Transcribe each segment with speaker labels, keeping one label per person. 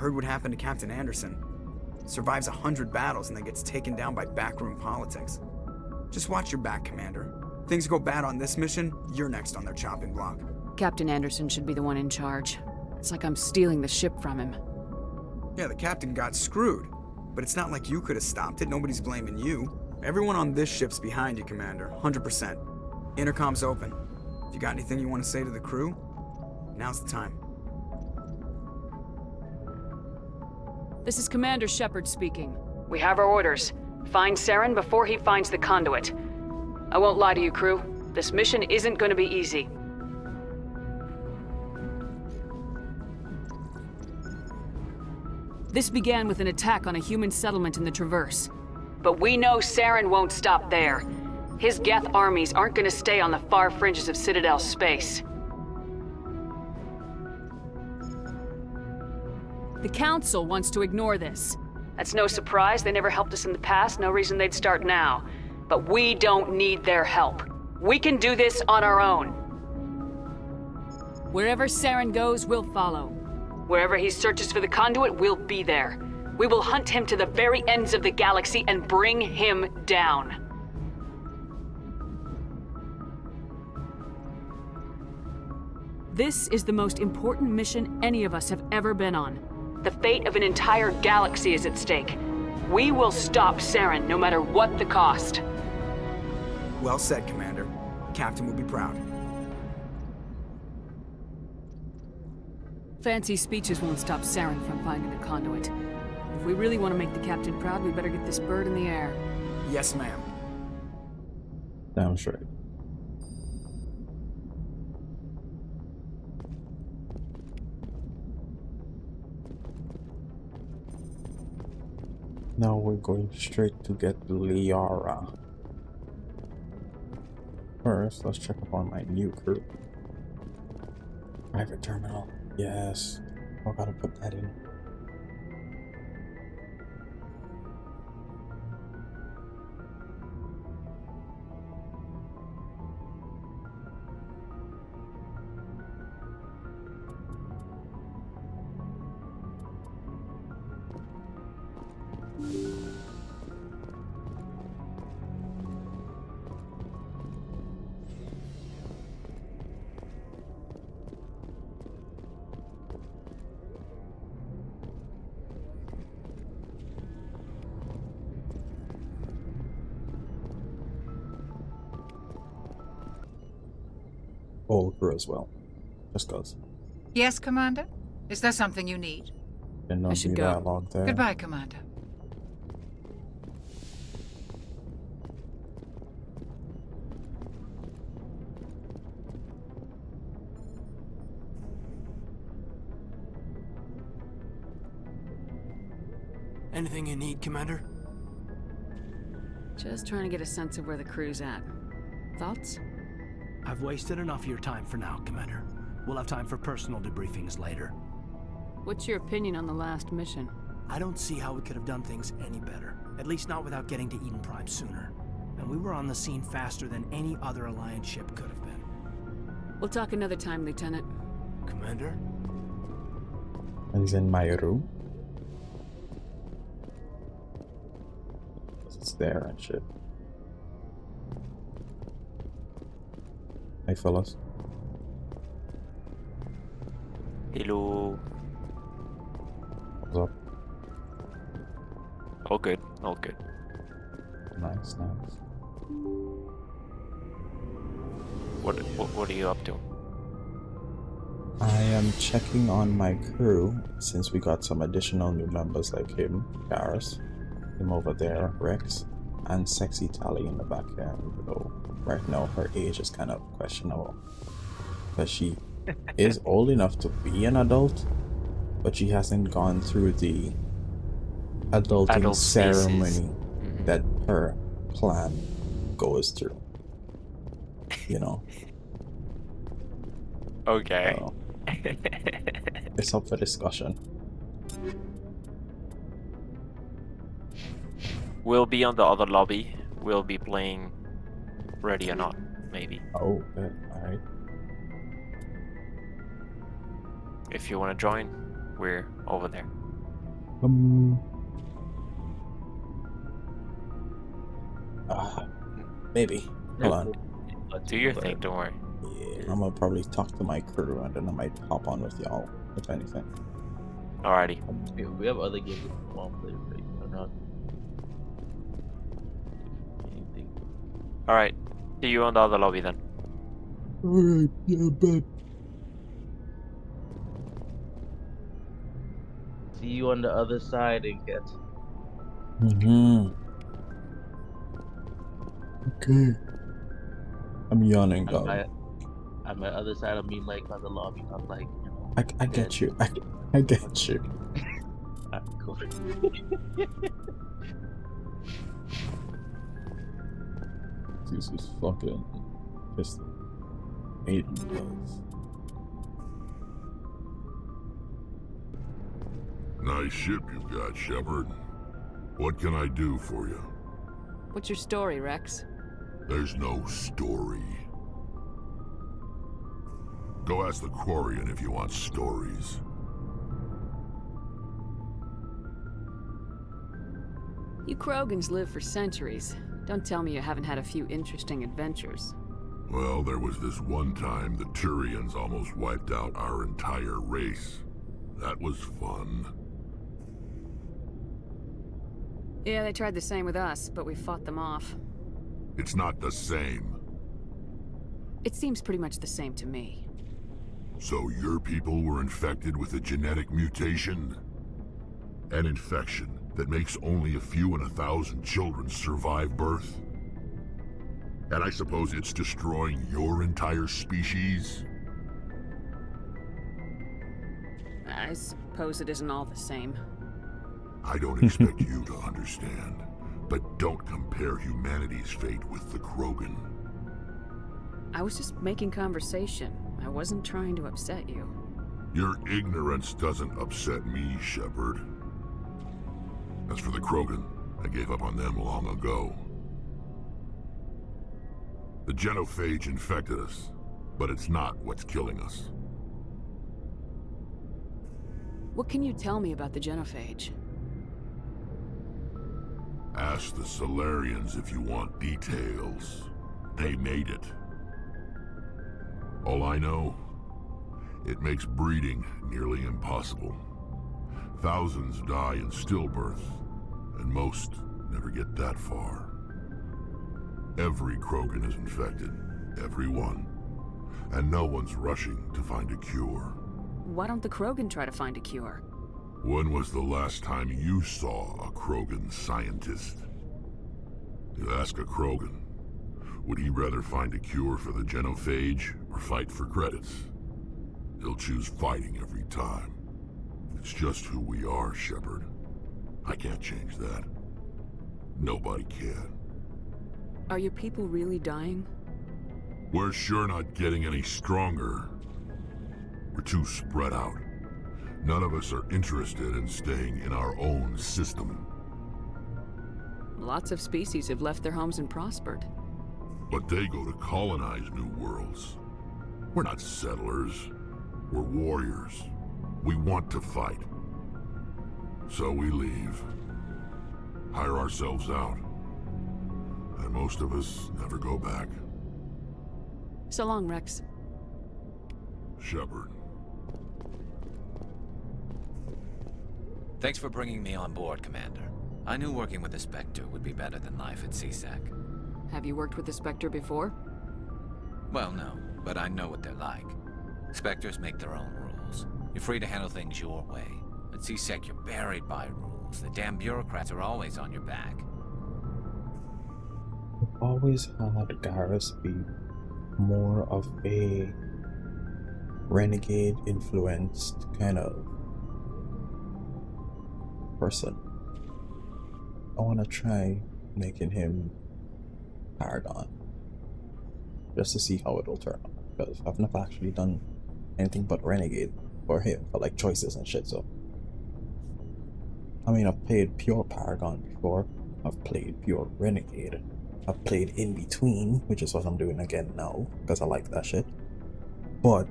Speaker 1: heard what happened to Captain Anderson. Survives 100 battles and then gets taken down by backroom politics. Just watch your back, Commander. Things go bad on this mission, you're next on their chopping block.
Speaker 2: Captain Anderson should be the one in charge. It's like I'm stealing the ship from him.
Speaker 1: Yeah, the captain got screwed. But it's not like you could have stopped it. Nobody's blaming you. Everyone on this ship's behind you, Commander. 100%. Intercom's open. If you got anything you want to say to the crew, now's the time.
Speaker 2: This is Commander Shepard speaking. We have our orders. Find Saren before he finds the conduit. I won't lie to you, crew. This mission isn't going to be easy. This began with an attack on a human settlement in the Traverse. But we know Saren won't stop there. His Geth armies aren't going to stay on the far fringes of Citadel space. The Council wants to ignore this. That's no surprise. They never helped us in the past. No reason they'd start now. But we don't need their help. We can do this on our own. Wherever Saren goes, we'll follow. Wherever he searches for the conduit, we'll be there. We will hunt him to the very ends of the galaxy and bring him down. This is the most important mission any of us have ever been on. The fate of an entire galaxy is at stake. We will stop Saren no matter what the cost.
Speaker 1: Well said, Commander. Captain will be proud.
Speaker 2: Fancy speeches won't stop Saren from finding the conduit. If we really want to make the captain proud, we better get this bird in the air.
Speaker 1: Yes, ma'am.
Speaker 3: Damn straight. Now we're going straight to get Liara. First, let's check up on my new crew. Private terminal. Yes. I gotta put that in. Old crew as well. Just goes.
Speaker 4: Yes, Commander? Is there something you need?
Speaker 3: Did not
Speaker 2: should
Speaker 3: be
Speaker 2: go.
Speaker 3: dialogue there.
Speaker 4: Goodbye, Commander.
Speaker 5: Anything you need, Commander?
Speaker 2: Just trying to get a sense of where the crew's at. Thoughts?
Speaker 5: I've wasted enough of your time for now, Commander. We'll have time for personal debriefings later.
Speaker 2: What's your opinion on the last mission?
Speaker 5: I don't see how we could have done things any better. At least not without getting to Eden Prime sooner. And we were on the scene faster than any other Alliance ship could have been.
Speaker 2: We'll talk another time, Lieutenant.
Speaker 5: Commander?
Speaker 3: He's in my room. It's there and shit. Hey fellas.
Speaker 6: Hello.
Speaker 3: What's up?
Speaker 6: All good, all good.
Speaker 3: Nice, nice.
Speaker 6: What are you up to?
Speaker 3: I am checking on my crew since we got some additional new members like him, Garrus, him over there, Rex, and Sexy Tally in the back end, though right now her age is kind of questionable. But she is old enough to be an adult, but she hasn't gone through the adulting
Speaker 6: Adult
Speaker 3: ceremony
Speaker 6: spaces.
Speaker 3: that her clan goes through. You know.
Speaker 6: Okay.
Speaker 3: So, it's up for discussion.
Speaker 6: We'll be on the other lobby. We'll be playing Ready or Not, maybe.
Speaker 3: Oh, good. Alright.
Speaker 6: If you want to join, we're over there.
Speaker 3: Maybe. Hold on.
Speaker 6: Do your thing, don't worry.
Speaker 3: Yeah, I'm gonna probably talk to my crew and then I might hop on with y'all, if anything.
Speaker 6: Alrighty.
Speaker 7: We have other games if you want to play, right? Or not? Anything.
Speaker 6: Alright. See you on the other lobby then.
Speaker 3: Alright, yeah, bet.
Speaker 7: See you on the other side and get.
Speaker 3: Okay. I'm yawning though.
Speaker 7: On my other side, I mean like on the lobby, not like, you know.
Speaker 3: I get you. I get you.
Speaker 7: Alright, cool.
Speaker 3: This is fucking just 8 months.
Speaker 8: Nice ship you've got, Shepard. What can I do for you?
Speaker 2: What's your story, Rex?
Speaker 8: There's no story. Go ask the Quarian if you want stories.
Speaker 2: You Krogans live for centuries. Don't tell me you haven't had a few interesting adventures.
Speaker 8: Well, there was this one time the Turians almost wiped out our entire race. That was fun.
Speaker 2: Yeah, they tried the same with us, but we fought them off.
Speaker 8: It's not the same.
Speaker 2: It seems pretty much the same to me.
Speaker 8: So your people were infected with a genetic mutation? An infection that makes only a few in 1,000 children survive birth? And I suppose it's destroying your entire species?
Speaker 2: I suppose it isn't all the same.
Speaker 8: I don't expect you to understand, but don't compare humanity's fate with the Krogan.
Speaker 2: I was just making conversation. I wasn't trying to upset you.
Speaker 8: Your ignorance doesn't upset me, Shepard. As for the Krogan, I gave up on them long ago. The 𝒍�𝒌𝒆 infected us, but it's not what's killing us.
Speaker 2: What can you tell me about the 𝒍�𝒌𝒆?
Speaker 8: Ask the Solarians if you want details. They made it. All I know, it makes breeding nearly impossible. Thousands die in stillbirth, and most never get that far. Every Krogan is infected, every one, and no one's rushing to find a cure.
Speaker 2: Why don't the Krogan try to find a cure?
Speaker 8: When was the last time you saw a Krogan scientist? You ask a Krogan, would he rather find a cure for the 𝒍�𝒌𝒆 or fight for credits? He'll choose fighting every time. It's just who we are, Shepard. I can't change that. Nobody can.
Speaker 2: Are your people really dying?
Speaker 8: We're sure not getting any stronger. We're too spread out. None of us are interested in staying in our own system.
Speaker 2: Lots of species have left their homes and prospered.
Speaker 8: But they go to colonize new worlds. We're not settlers. We're warriors. We want to fight. So we leave. Hire ourselves out. And most of us never go back.
Speaker 2: So long, Rex.
Speaker 8: Shepard.
Speaker 9: Thanks for bringing me on board, Commander. I knew working with the Spectre would be better than life at 𝒌𝒄.
Speaker 2: Have you worked with the Spectre before?
Speaker 9: Well, no, but I know what they're like. Spectres make their own rules. You're free to handle things your way. At 𝒌𝒄, you're buried by rules. The damn bureaucrats are always on your back.
Speaker 3: I've always had Garrus be more of a renegade influenced kind of person. I want to try making him Paragon just to see how it'll turn out, because I've never actually done anything but renegade for him for like choices and shit. So I mean, I've played pure Paragon before, I've played pure renegade, I've played in between, which is what I'm doing again now because I like that shit, but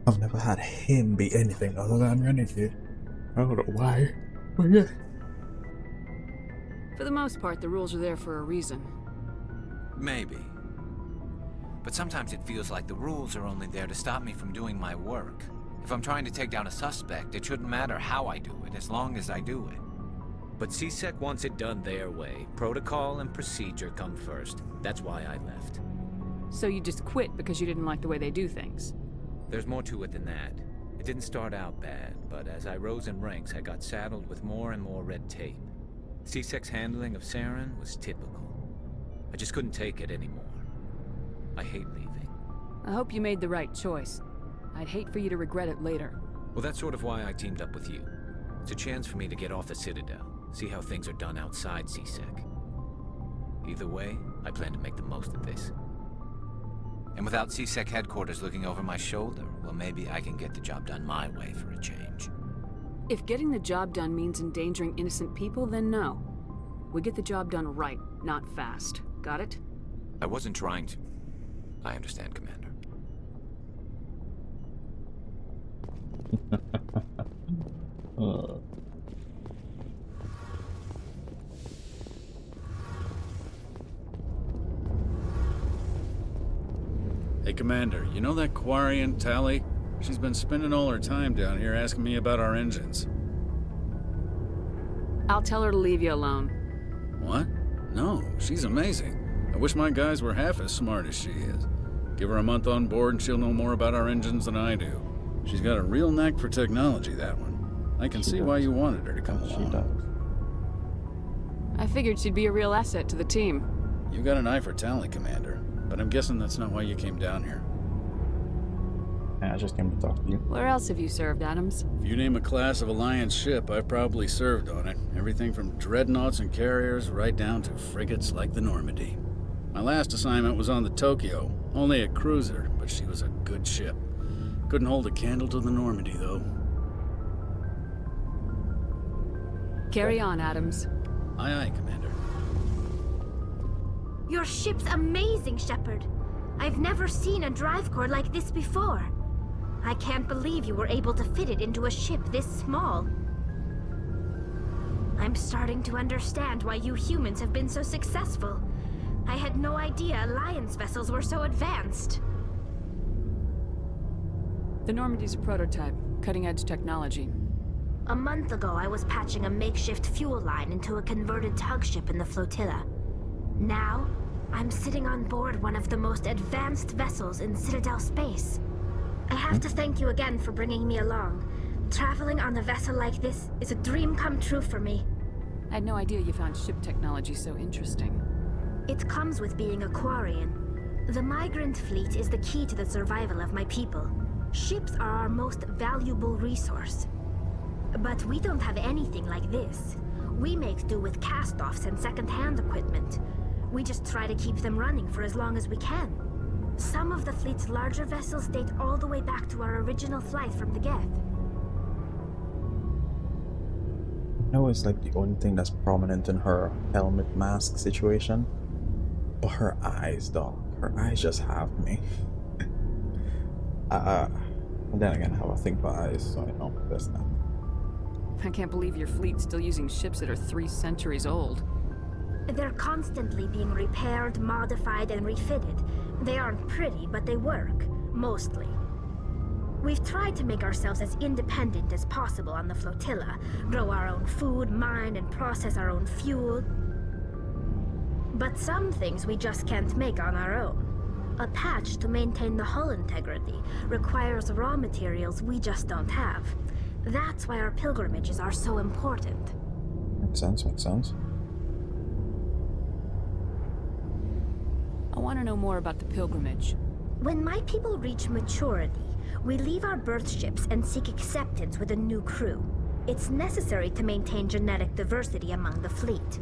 Speaker 3: I've never had him be anything other than renegade. I don't know why. But yeah.
Speaker 2: For the most part, the rules are there for a reason.
Speaker 9: Maybe. But sometimes it feels like the rules are only there to stop me from doing my work. If I'm trying to take down a suspect, it shouldn't matter how I do it, as long as I do it.
Speaker 10: But 𝒍𒔔 wants it done their way. Protocol and procedure come first. That's why I left.
Speaker 2: So you just quit because you didn't like the way they do things?
Speaker 10: There's more to it than that. It didn't start out bad, but as I rose in ranks, I got saddled with more and more red tape. 𝒍𒔔's handling of Saren was typical. I just couldn't take it anymore. I hate leaving.
Speaker 2: I hope you made the right choice. I'd hate for you to regret it later.
Speaker 10: Well, that's sort of why I teamed up with you. It's a chance for me to get off the Citadel, see how things are done outside 𝒍𒔔. Either way, I plan to make the most of this.
Speaker 9: And without 𝒍𒔔 headquarters looking over my shoulder, well, maybe I can get the job done my way for a change.
Speaker 2: If getting the job done means endangering innocent people, then no. We get the job done right, not fast. Got it?
Speaker 9: I wasn't trying to... I understand, Commander.
Speaker 11: Hey, Commander, you know that Quarian, Tali? She's been spending all her time down here asking me about our engines.
Speaker 2: I'll tell her to leave you alone.
Speaker 11: What? No, she's amazing. I wish my guys were half as smart as she is. Give her a month on board and she'll know more about our engines than I do. She's got a real knack for technology, that one. I can see why you wanted her to come along.
Speaker 3: She does.
Speaker 2: I figured she'd be a real asset to the team.
Speaker 11: You got an eye for talent, Commander, but I'm guessing that's not why you came down here.
Speaker 3: Yeah, I just came to talk to you.
Speaker 2: Where else have you served, Adams?
Speaker 11: If you name a class of Alliance ship, I've probably served on it. Everything from dreadnoughts and carriers right down to frigates like the Normandy. My last assignment was on the Tokyo, only a cruiser, but she was a good ship. Couldn't hold a candle to the Normandy, though.
Speaker 2: Carry on, Adams.
Speaker 11: Aye, aye, Commander.
Speaker 12: Your ship's amazing, Shepard. I've never seen a drive core like this before. I can't believe you were able to fit it into a ship this small. I'm starting to understand why you humans have been so successful. I had no idea Alliance vessels were so advanced.
Speaker 2: The Normandy's a prototype, cutting-edge technology.
Speaker 12: A month ago, I was patching a makeshift fuel line into a converted tug ship in the flotilla. Now, I'm sitting on board one of the most advanced vessels in Citadel space. I have to thank you again for bringing me along. Traveling on a vessel like this is a dream come true for me.
Speaker 2: I had no idea you found ship technology so interesting.
Speaker 12: It comes with being a Quarian. The migrant fleet is the key to the survival of my people. Ships are our most valuable resource. But we don't have anything like this. We make do with cast-offs and second-hand equipment. We just try to keep them running for as long as we can. Some of the fleet's larger vessels date all the way back to our original flight from the Geth.
Speaker 3: No, it's like the only thing that's prominent in her helmet mask situation. But her eyes, dog. Her eyes just have me. And then again, I have a thing for eyes, so you know, that's not.
Speaker 2: I can't believe your fleet's still using ships that are 3 centuries old.
Speaker 12: They're constantly being repaired, modified, and refitted. They aren't pretty, but they work. Mostly. We've tried to make ourselves as independent as possible on the flotilla. Grow our own food, mine, and process our own fuel. But some things we just can't make on our own. A patch to maintain the hull integrity requires raw materials we just don't have. That's why our pilgrimages are so important.
Speaker 3: Makes sense, makes sense.
Speaker 2: I want to know more about the pilgrimage.
Speaker 12: When my people reach maturity, we leave our birth ships and seek acceptance with a new crew. It's necessary to maintain genetic diversity among the fleet.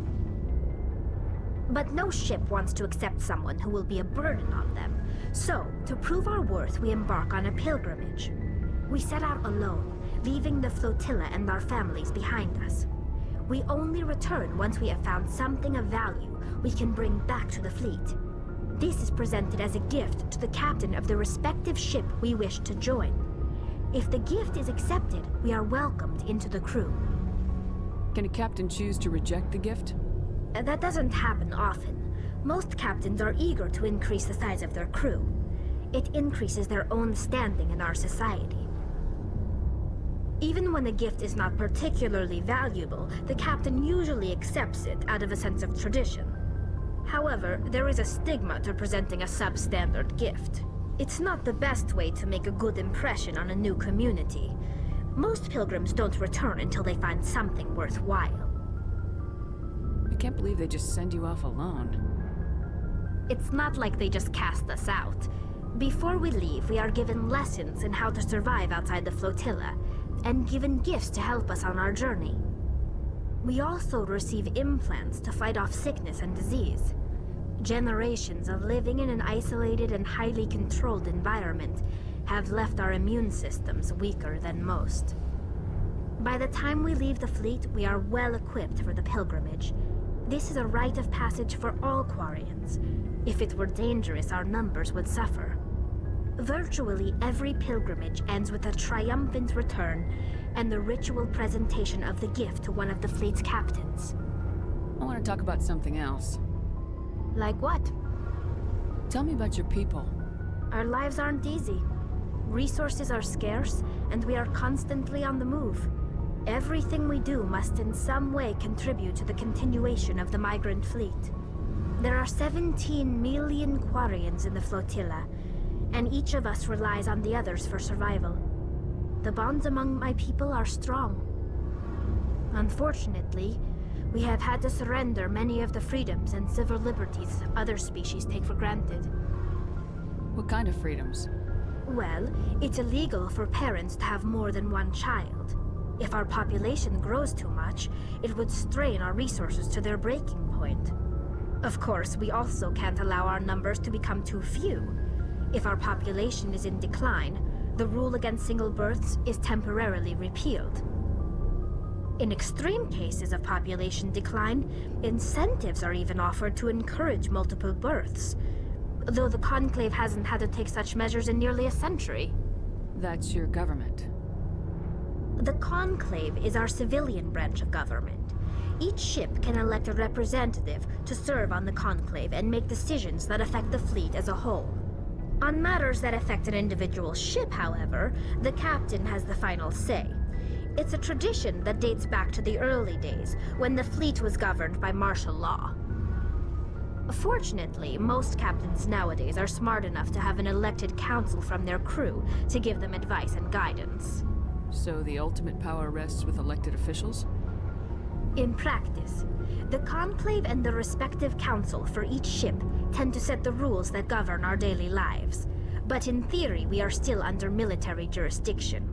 Speaker 12: But no ship wants to accept someone who will be a burden on them. So, to prove our worth, we embark on a pilgrimage. We set out alone, leaving the flotilla and our families behind us. We only return once we have found something of value we can bring back to the fleet. This is presented as a gift to the captain of the respective ship we wish to join. If the gift is accepted, we are welcomed into the crew.
Speaker 2: Can a captain choose to reject the gift?
Speaker 12: That doesn't happen often. Most captains are eager to increase the size of their crew. It increases their own standing in our society. Even when a gift is not particularly valuable, the captain usually accepts it out of a sense of tradition. However, there is a stigma to presenting a substandard gift. It's not the best way to make a good impression on a new community. Most pilgrims don't return until they find something worthwhile.
Speaker 2: I can't believe they just send you off alone.
Speaker 12: It's not like they just cast us out. Before we leave, we are given lessons in how to survive outside the flotilla, and given gifts to help us on our journey. We also receive implants to fight off sickness and disease. Generations of living in an isolated and highly controlled environment have left our immune systems weaker than most. By the time we leave the fleet, we are well equipped for the pilgrimage. This is a rite of passage for all Quarians. If it were dangerous, our numbers would suffer. Virtually every pilgrimage ends with a triumphant return and the ritual presentation of the gift to one of the fleet's captains.
Speaker 2: I want to talk about something else.
Speaker 12: Like what?
Speaker 2: Tell me about your people.
Speaker 12: Our lives aren't easy. Resources are scarce, and we are constantly on the move. Everything we do must in some way contribute to the continuation of the migrant fleet. There are 17 million Quarians in the flotilla, and each of us relies on the others for survival. The bonds among my people are strong. Unfortunately, we have had to surrender many of the freedoms and civil liberties other species take for granted.
Speaker 2: What kind of freedoms?
Speaker 12: Well, it's illegal for parents to have more than one child. If our population grows too much, it would strain our resources to their breaking point. Of course, we also can't allow our numbers to become too few. If our population is in decline, the rule against single births is temporarily repealed. In extreme cases of population decline, incentives are even offered to encourage multiple births, though the Conclave hasn't had to take such measures in nearly a century.
Speaker 2: That's your government.
Speaker 12: The Conclave is our civilian branch of government. Each ship can elect a representative to serve on the Conclave and make decisions that affect the fleet as a whole. On matters that affect an individual ship, however, the captain has the final say. It's a tradition that dates back to the early days, when the fleet was governed by martial law. Fortunately, most captains nowadays are smart enough to have an elected council from their crew to give them advice and guidance.
Speaker 2: So the ultimate power rests with elected officials?
Speaker 12: In practice, the Conclave and the respective council for each ship tend to set the rules that govern our daily lives. But in theory, we are still under military jurisdiction.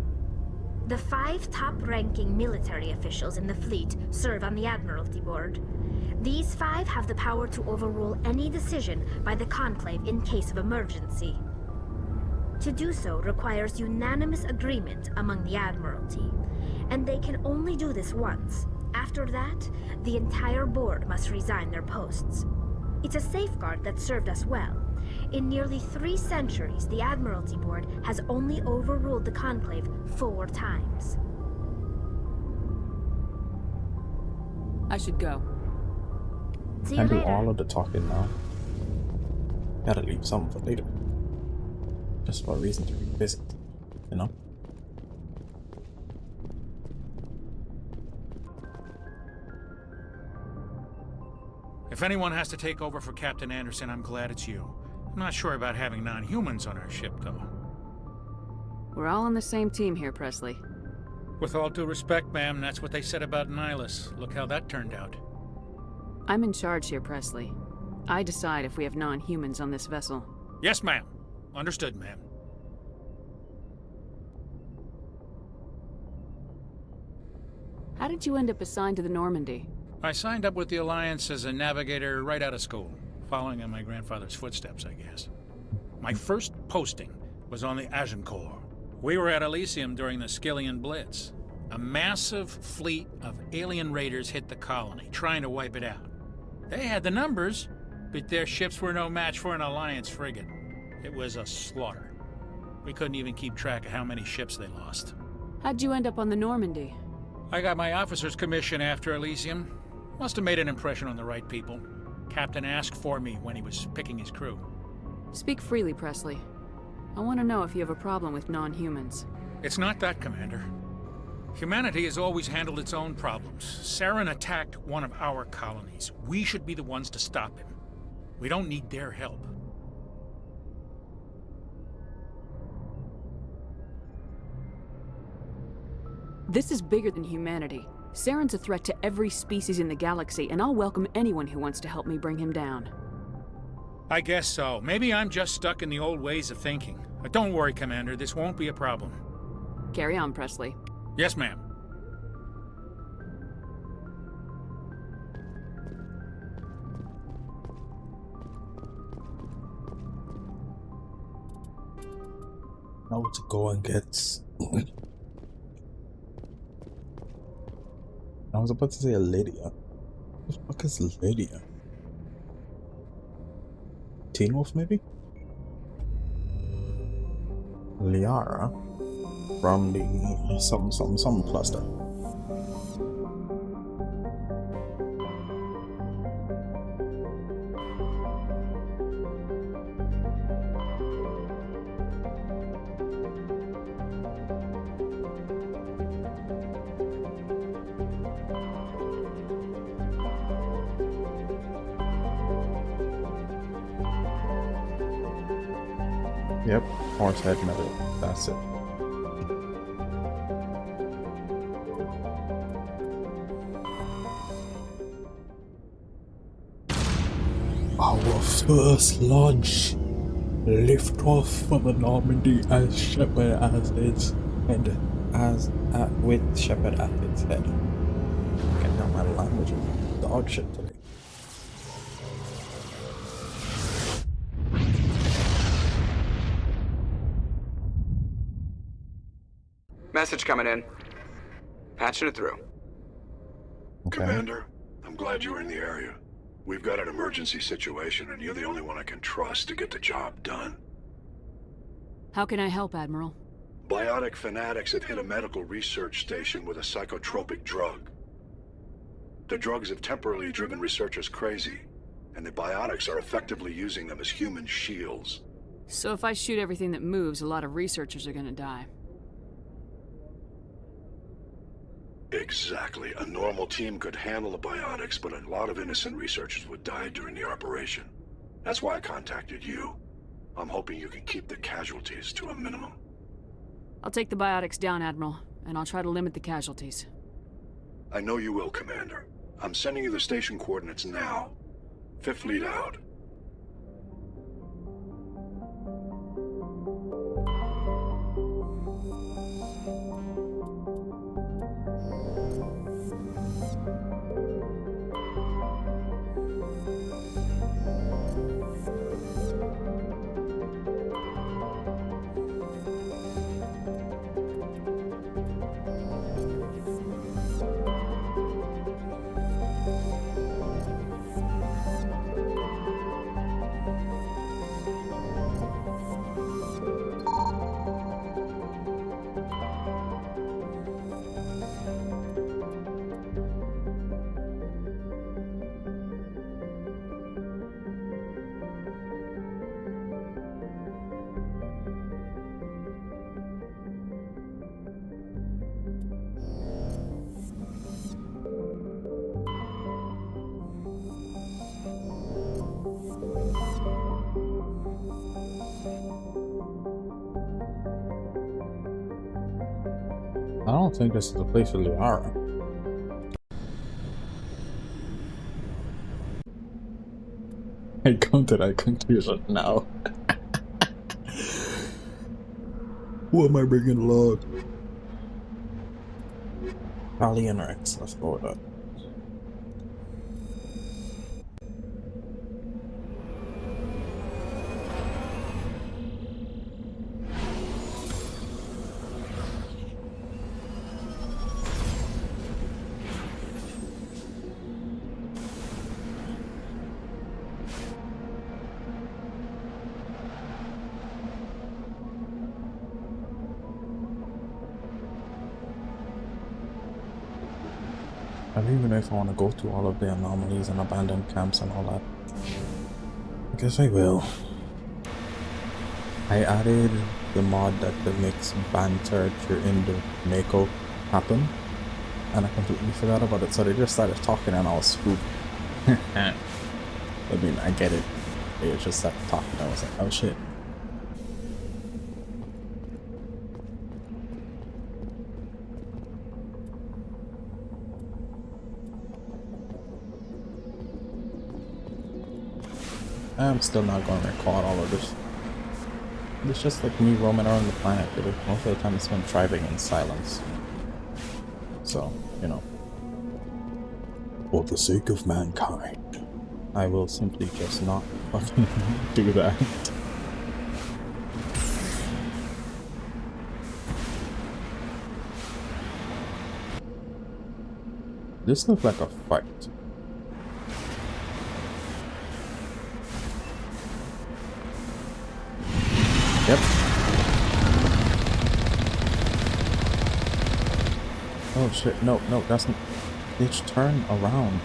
Speaker 12: The 5 top-ranking military officials in the fleet serve on the Admiralty Board. These 5 have the power to overrule any decision by the Conclave in case of emergency. To do so requires unanimous agreement among the Admiralty, and they can only do this once. After that, the entire board must resign their posts. It's a safeguard that served us well. In nearly 3 centuries, the Admiralty Board has only overruled the Conclave 4 times.
Speaker 2: I should go.
Speaker 12: See you
Speaker 3: And do
Speaker 12: later.
Speaker 3: all of the talking now. Gotta leave some for later. Just for a reason to revisit, you know?
Speaker 5: If anyone has to take over for Captain Anderson, I'm glad it's you. I'm not sure about having non-humans on our ship, though.
Speaker 2: We're all on the same team here, Presley.
Speaker 5: With all due respect, ma'am, that's what they said about Nihilus. Look how that turned out.
Speaker 2: I'm in charge here, Presley. I decide if we have non-humans on this vessel.
Speaker 5: Yes, ma'am. Understood, ma'am.
Speaker 2: How did you end up assigned to the Normandy?
Speaker 5: I signed up with the Alliance as a navigator right out of school, following in my grandfather's footsteps, I guess. My first posting was on the Agincourt. We were at Elysium during the Skillian Blitz. A massive fleet of alien raiders hit the colony, trying to wipe it out. They had the numbers, but their ships were no match for an Alliance frigate. It was a slaughter. We couldn't even keep track of how many ships they lost.
Speaker 2: How'd you end up on the Normandy?
Speaker 5: I got my officer's commission after Elysium. Must have made an impression on the right people. Captain asked for me when he was picking his crew.
Speaker 2: Speak freely, Presley. I want to know if you have a problem with non-humans.
Speaker 5: It's not that, Commander. Humanity has always handled its own problems. Saren attacked one of our colonies. We should be the ones to stop him. We don't need their help.
Speaker 2: This is bigger than humanity. Saren's a threat to every species in the galaxy, and I'll welcome anyone who wants to help me bring him down.
Speaker 5: I guess so. Maybe I'm just stuck in the old ways of thinking. But don't worry, Commander. This won't be a problem.
Speaker 2: Carry on, Presley.
Speaker 5: Yes, ma'am.
Speaker 3: Now to go and get. I was about to say a Lydia. What the fuck is Lydia? Teen Wolf, maybe? Liara from the some cluster. Yep, horse head metal. That's it. Our first launch. Lift off for the Normandy as Shepard as its head. With Shepard at its head. Get down my language and dog shit today.
Speaker 1: Message coming in. Patching it through.
Speaker 3: Okay.
Speaker 13: Commander, I'm glad you're in the area. We've got an emergency situation, and you're the only one I can trust to get the job done.
Speaker 2: How can I help, Admiral?
Speaker 13: Biotic fanatics have hit a medical research station with a psychotropic drug. The drugs have temporarily driven researchers crazy, and the biotics are effectively using them as human shields.
Speaker 2: So if I shoot everything that moves, a lot of researchers are gonna die.
Speaker 13: Exactly. A normal team could handle the biotics, but a lot of innocent researchers would die during the operation. That's why I contacted you. I'm hoping you can keep the casualties to a minimum.
Speaker 2: I'll take the biotics down, Admiral, and I'll try to limit the casualties.
Speaker 13: I know you will, Commander. I'm sending you the station coordinates now. Fifth Fleet out.
Speaker 3: I don't think this is the place for Liara. I come to that conclusion now. Who am I bringing along? Ali and Rex, let's go with that. I don't even know if I want to go through all of the anomalies and abandoned camps and all that. I guess I will. I added the mod that makes banter during the Mako happen, and I completely forgot about it, so they just started talking and I was spooked. I mean, I get it. They just started talking, I was like, oh shit. I'm still not going to record all of this. It's just like me roaming around the planet, really. Most of the time I spend driving in silence. So, you know. For the sake of mankind, I will simply just not fucking do that. This looks like a fight. Yep. Oh shit, no, that's not. Bitch, turn around.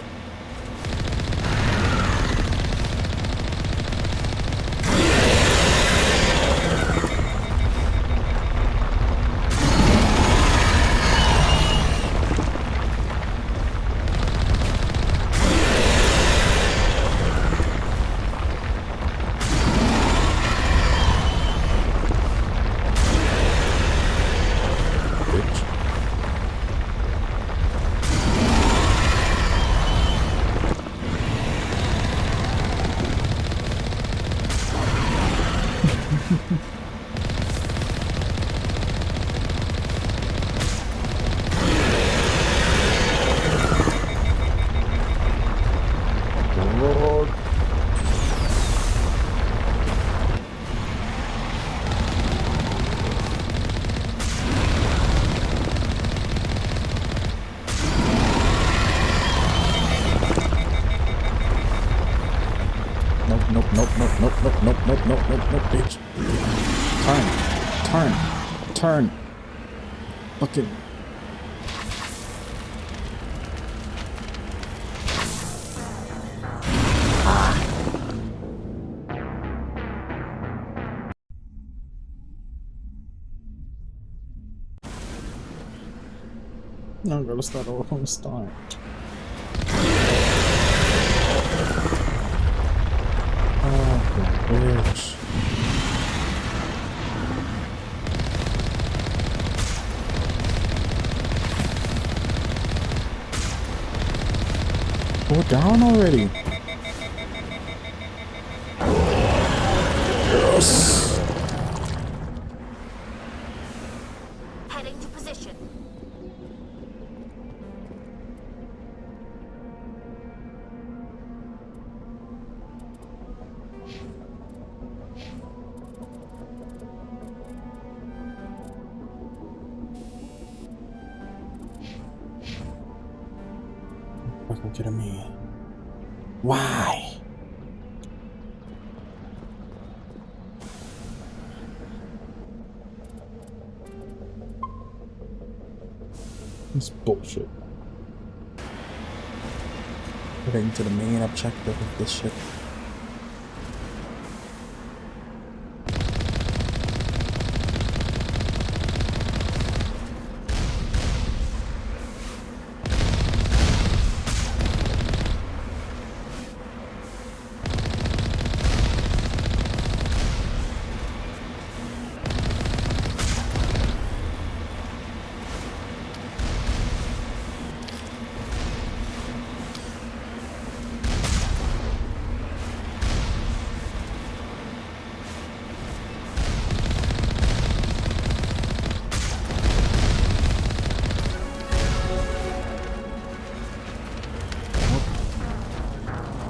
Speaker 3: Nope, bitch. Turn. Fucking. No, I'm gonna start over from the start. Oh, bitch. Go down already. Yes.
Speaker 12: Heading to position.
Speaker 3: Fucking kidding me. Why? This bullshit. Heading to the main objective of this shit.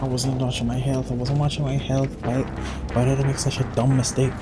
Speaker 3: I wasn't watching my health. Why did I make such a dumb mistake?